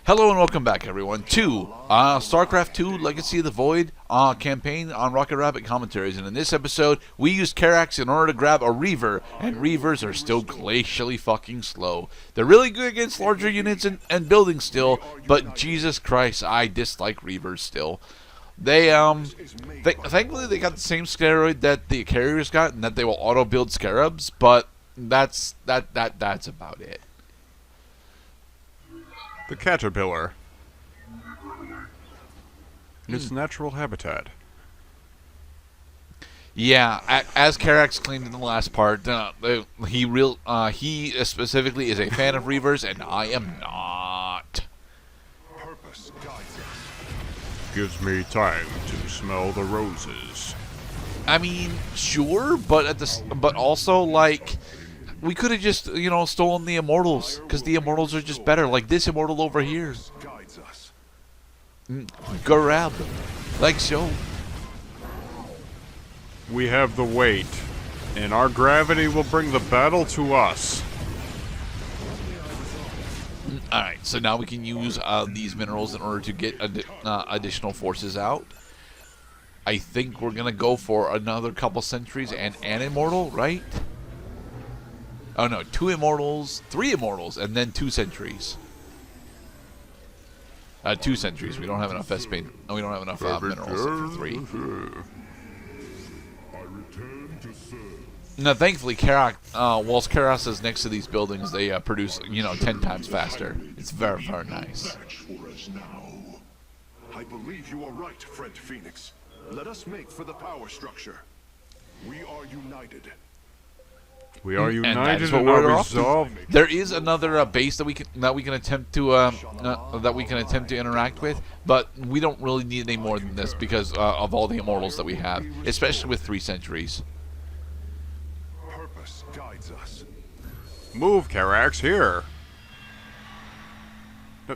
Hello and welcome back, everyone, to StarCraft 2 Legacy of the Void campaign on Rocket Rabbit Commentaries. And in this episode, we used Karax in order to grab a Reaver, and Reavers are still glacially fucking slow. They're really good against larger units and buildings still, but Jesus Christ, I dislike Reavers still. They thankfully they got the same steroid that the carriers got, and that they will auto-build scarabs, but that's about it. The caterpillar. In its natural habitat. Yeah, as Karax claimed in the last part, he specifically is a fan of Reavers, and I am not. Purpose guides us. Gives me time to smell the roses. I mean, sure, but also like, we could have just, stolen the immortals, because the immortals are just better. Like this immortal over here. Grab them, like so. We have the weight, and our gravity will bring the battle to us. Alright, so now we can use these minerals in order to get additional forces out. I think we're going to go for another couple centuries and an immortal, right? Oh no, 2 immortals, 3 immortals, and then 2 centuries. 2 centuries. We don't have enough SP. No, we don't have enough minerals for 3. Now, thankfully, whilst Karax is next to these buildings, they produce, 10 times faster. It's very, very nice. I believe you are right, friend Phoenix. Let us make for the power structure. We are united. We are united and our resolve. There is another base that we can attempt to interact with, but we don't really need any more than this because of all the immortals that we have, especially with 3 centuries. Purpose guides us. Move, Karax, here.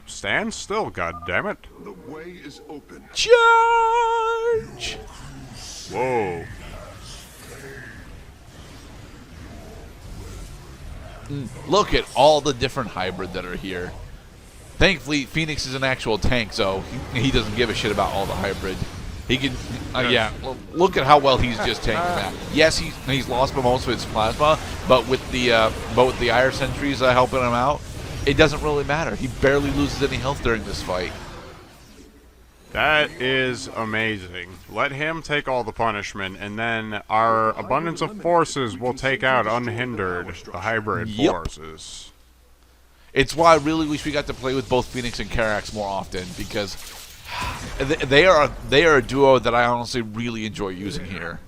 Stand still, goddammit. The way is open. Charge! Whoa. Look at all the different hybrid that are here. Thankfully, Phoenix is an actual tank, so he doesn't give a shit about all the hybrid. He can, yeah. Look at how well he's just tanking that. Yes, he's lost most of his plasma, but with the Iron Sentries helping him out, it doesn't really matter. He barely loses any health during this fight. That is amazing. Let him take all the punishment, and then our abundance of forces will take out unhindered the hybrid forces. It's why I really wish we got to play with both Phoenix and Karax more often, because they are a duo that I honestly really enjoy using here.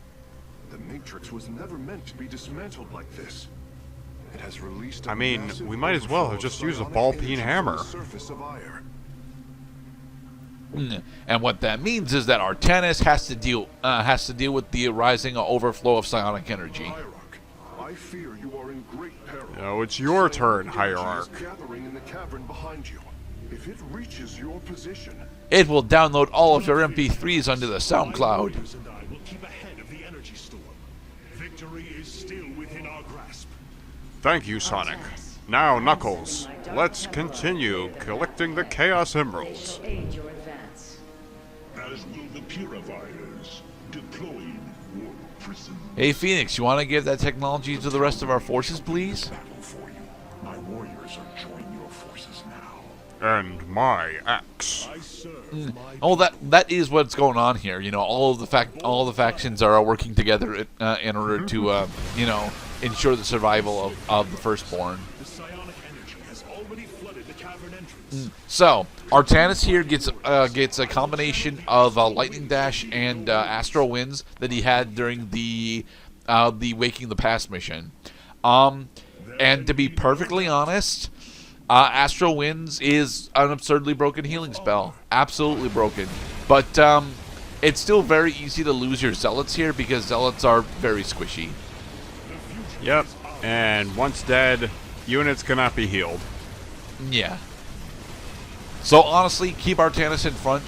The Matrix was never meant to be dismantled like this. It has released. I mean, we might as well have just used a ball-peen hammer. And what that means is that Artanis has to deal with the rising overflow of psionic energy. I fear you are in great peril. No, it's your turn, Hierarch. Gathering in the cavern behind you. If it reaches your position, it will download all of your MP3s onto the sound cloud. And I will keep ahead of the energy storm. Victory is still within our grasp. Thank you, Sonic. Now, Knuckles, let's continue collecting the Chaos Emeralds. As will the purifiers deployed warp prison. Hey, Phoenix, you want to give that technology to the rest of our forces, please? Battle for you. My warriors are joining your forces now. And my axe. I serve Oh, that is what's going on here. All the factions are working together in order to ensure the survival of the Firstborn. The psionic energy has already flooded the cavern entrance. So Artanis here gets a combination of Lightning Dash and Astro Winds that he had during the Waking the Past mission. And to be perfectly honest, Astro Winds is an absurdly broken healing spell. Absolutely broken. But it's still very easy to lose your Zealots here because Zealots are very squishy. Yep, and once dead, units cannot be healed. Yeah. So honestly, keep Artanis in front.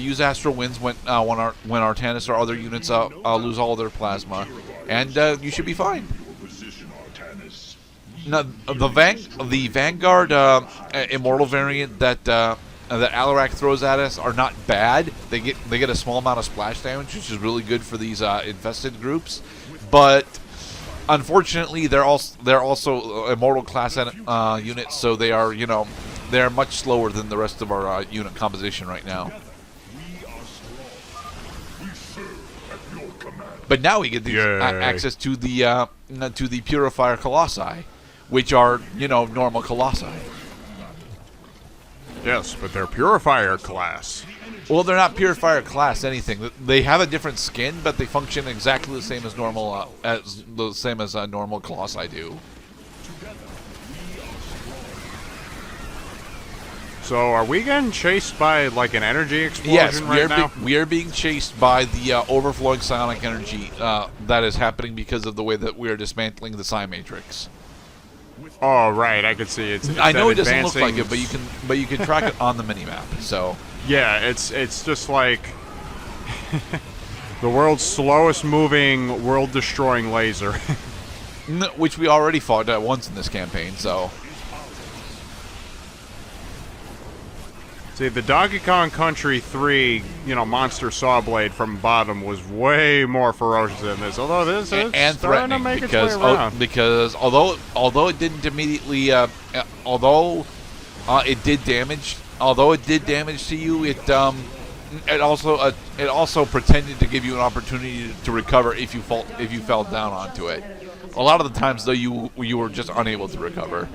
Use Astral Winds when Artanis or other units lose all their plasma, and you should be fine. Position, Artanis. No, the Vanguard Immortal variant that Alarak throws at us are not bad. They get a small amount of splash damage, which is really good for these infested groups. But unfortunately, they're also Immortal class units, so they are they're much slower than the rest of our unit composition right now. But now we get these, access to the Purifier Colossi, which are normal Colossi. Yes, but they're Purifier class. Well, they're not Purifier class anything. They have a different skin, but they function exactly the same as normal normal Colossi do. So, are we getting chased by like an energy explosion right now? Yes, we are being chased by the overflowing psionic energy that is happening because of the way that we are dismantling the Psi Matrix. Oh, right, I can see it. I know it doesn't look like it, but you can track it on the minimap. So yeah, it's just like the world's slowest moving, world destroying laser. Which we already fought at once in this campaign. So see, the Donkey Kong Country 3, Monster Sawblade from bottom was way more ferocious than this. Although this is and starting to threatening make its way around. because although it didn't immediately it did damage to you, it also pretended to give you an opportunity to recover if you fell down onto it. A lot of the times though you were just unable to recover.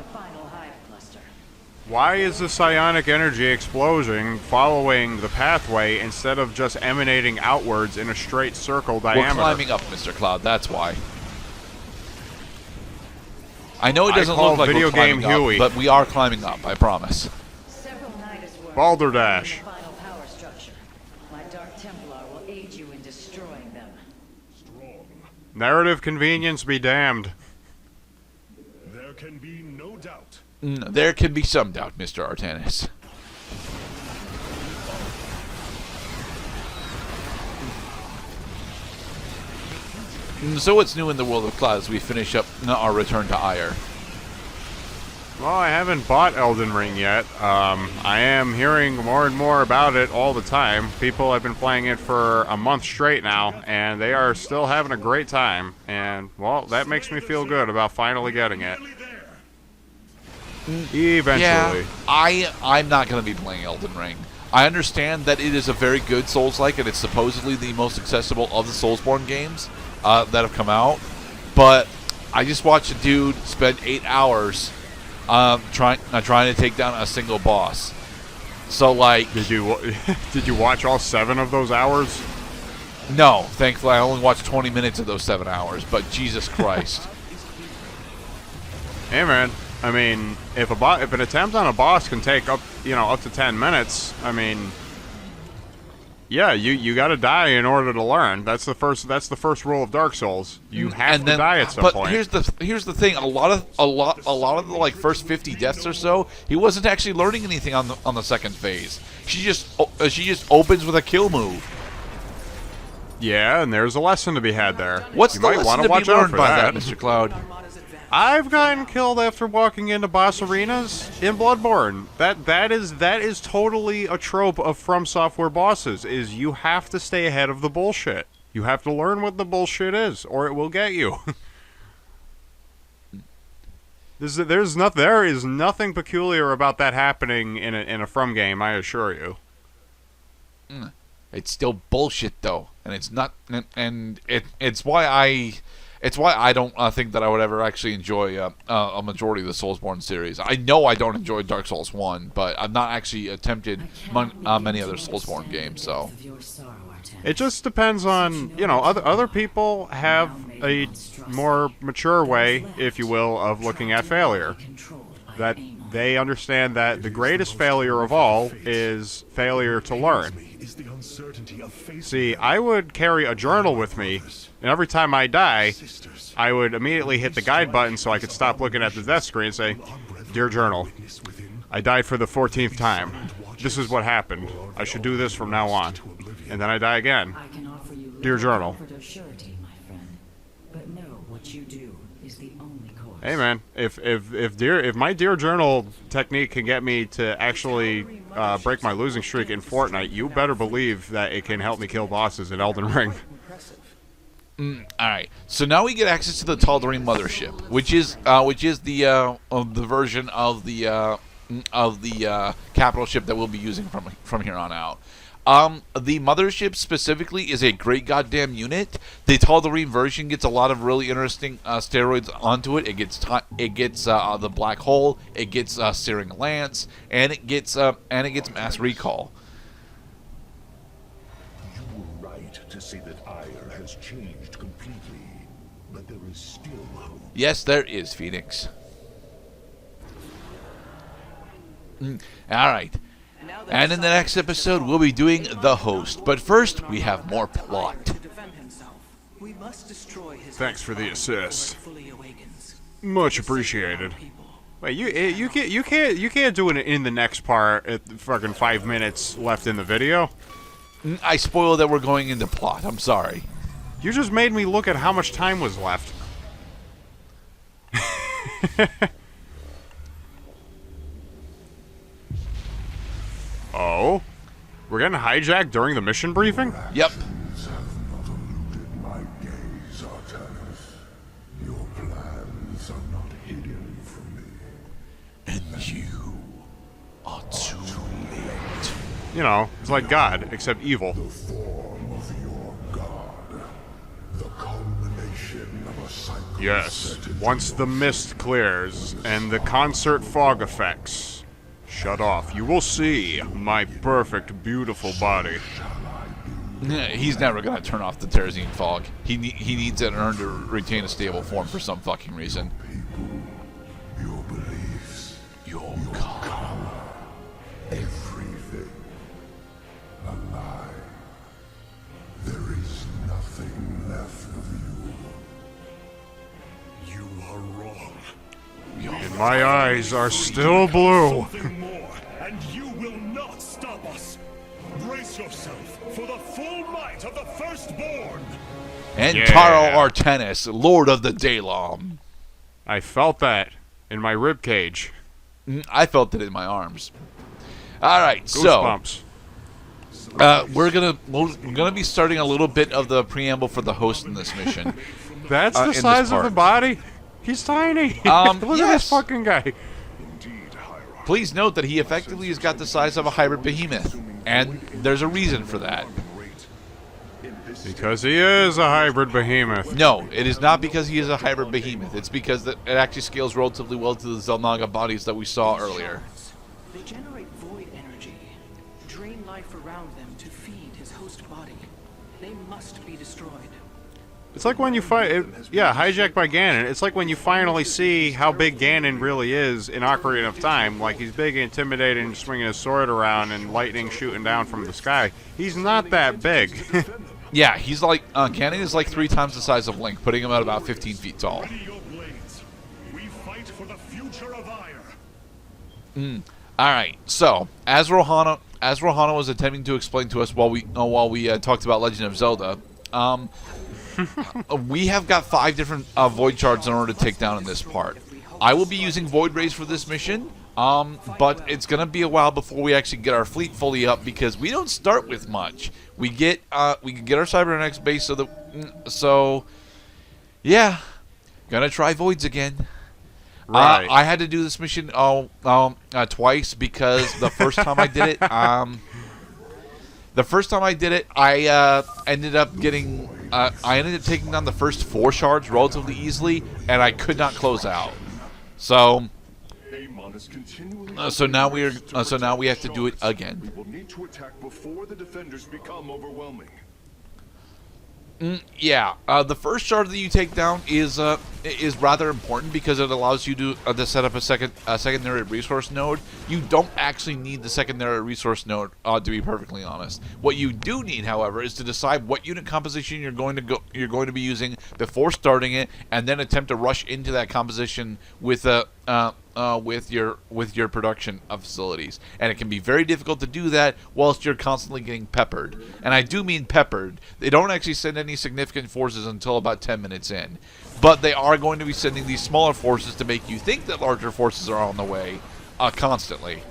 Why is the psionic energy explosion following the pathway instead of just emanating outwards in a straight circle diameter? We're climbing up, Mr. Cloud, that's why. I know it doesn't look like we're climbing up, but we are climbing up, I promise. Balderdash. Final power structure. My Dark Templar will aid you in destroying them. Narrative convenience be damned. There can be no doubt. There can be some doubt, Mr. Artanis. So what's new in the world of Cloud as we finish up our return to Ire? Well, I haven't bought Elden Ring yet. I am hearing more and more about it all the time. People have been playing it for a month straight now, and they are still having a great time. And, well, that makes me feel good about finally getting it. Eventually. Yeah, I'm not going to be playing Elden Ring. I understand that it is a very good Souls-like, and it's supposedly the most accessible of the Soulsborne games that have come out. But I just watched a dude spend 8 hours trying to take down a single boss. So, like, did you watch all 7 of those hours? No, thankfully I only watched 20 minutes of those 7 hours. But Jesus Christ. Hey, man. I mean, if an attempt on a boss can take up to 10 minutes, I mean, yeah, you got to die in order to learn. That's the first rule of Dark Souls. You have to die at some point. But here's the thing. A lot of the like first 50 deaths or so, he wasn't actually learning anything on the second phase. She just opens with a kill move. Yeah, and there's a lesson to be had there. What's the lesson to be learned by that, Mr. Cloud? I've gotten killed after walking into boss arenas in Bloodborne. That is totally a trope of From Software bosses, is you have to stay ahead of the bullshit. You have to learn what the bullshit is, or it will get you. There is nothing peculiar about that happening in a From game, I assure you. It's still bullshit though, and it's not, and it's why I don't think that I would ever actually enjoy a majority of the Soulsborne series. I know I don't enjoy Dark Souls 1, but I've not actually attempted many other Soulsborne games. So it just depends on, other people have a more mature way, if you will, of looking at failure. That they understand that the greatest failure of all is failure to learn. See, I would carry a journal with me, and every time I die, I would immediately hit the guide button so I could stop looking at the death screen and say, "Dear journal, I died for the 14th time. This is what happened. I should do this from now on." And then I die again. Dear journal. But know what you do is the only course. Hey man, if my Dear Journal technique can get me to actually break my losing streak in Fortnite, you better believe that it can help me kill bosses in Elden Ring. Alright, so now we get access to the Tal'Darim mothership, which is the version of the capital ship that we'll be using from here on out. The mothership specifically is a great goddamn unit. The Tal'Darim version gets a lot of really interesting steroids onto it. It gets the black hole, it gets searing lance, and it gets mass recall. You were right to say that Ire has changed completely, but there is still hope. Yes, there is, Phoenix. Alright. And in the next episode, we'll be doing The Host. But first, we have more plot. Thanks for the assist. Much appreciated. Wait, you can't do it in the next part at fucking 5 minutes left in the video. I spoiled that we're going into plot. I'm sorry. You just made me look at how much time was left. Oh? We're getting hijacked during the mission briefing? Yep. Have not eluded my gaze, Artanis. Your plans are not hidden from me. And you are too late. You know, it's like God, except evil. The form of your god. The culmination of a cycle. Yes, set in once the mist clears and the concert fog effects shut off, you will see my perfect, beautiful body. He's never going to turn off the Terrazine fog. He needs it in order to retain a stable form for some fucking reason. your beliefs, Your God. everything. A lie. There is nothing left of you. You are wrong. And my eyes are still blue. Something more, and you will not stop us. Brace yourself for the full might of the Firstborn. And Yeah. Karax and Artanis, Lord of the Daylom. I felt that in my ribcage. I felt it in my arms. Alright, so Goosebumps. we're gonna be starting a little bit of the preamble for the host in this mission. That's in the this size of part. the body? He's tiny. Look at yes. this fucking guy. Indeed, Hierarch. Please note that he effectively has got the size of a hybrid behemoth, and there's a reason for that. Great. In this Because he is a hybrid behemoth. No, it is not because he is a hybrid behemoth. It's because it actually scales relatively well to the Zelnaga bodies that we saw earlier. They generate void energy, drain life around them to feed his host body. They must be destroyed. It's like when you hijacked by Ganon. It's like when you finally see how big Ganon really is in Ocarina of Time. Like, he's big, intimidating, swinging his sword around, and lightning shooting down from the sky. He's not that big. Yeah, he's like, Ganon is like 3 times the size of Link, putting him at about 15 feet tall. Ready your blades. We fight for the future of Ire. Alright, so, as Rohana was attempting to explain to us while we talked about Legend of Zelda, we have got 5 different void shards in order to take down in this part. I will be using Void Rays for this mission, but it's going to be a while before we actually get our fleet fully up because we don't start with much. We can get our Cybernetics base so yeah, gonna try Voids again. Right. I had to do this mission twice because the first time I did it, I ended up taking down the first 4 shards relatively easily, and I could not close out. So, Amon is continually so now we have to do it again. We will need to attack before the defenders become overwhelming. Yeah, the first shard that you take down is rather important because it allows you to set up a secondary resource node. You don't actually need the secondary resource node, to be perfectly honest. What you do need, however, is to decide what unit composition you're going to be using before starting it, and then attempt to rush into that composition with with your production of facilities, and it can be very difficult to do that whilst you're constantly getting peppered. And I do mean peppered. They don't actually send any significant forces until about 10 minutes in, but they are going to be sending these smaller forces to make you think that larger forces are on the way constantly.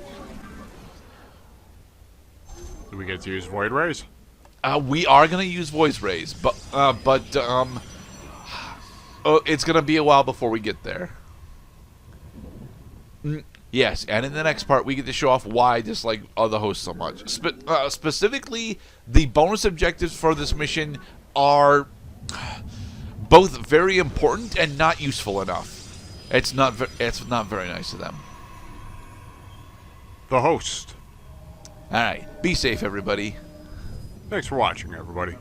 Do we get to use Void Rays? We are going to use voice rays, but it's going to be a while before we get there. Yes, and in the next part, we get to show off why I dislike the host so much. Specifically, the bonus objectives for this mission are both very important and not useful enough. It's not very nice of them. The host. All right, be safe, everybody. Thanks for watching, everybody.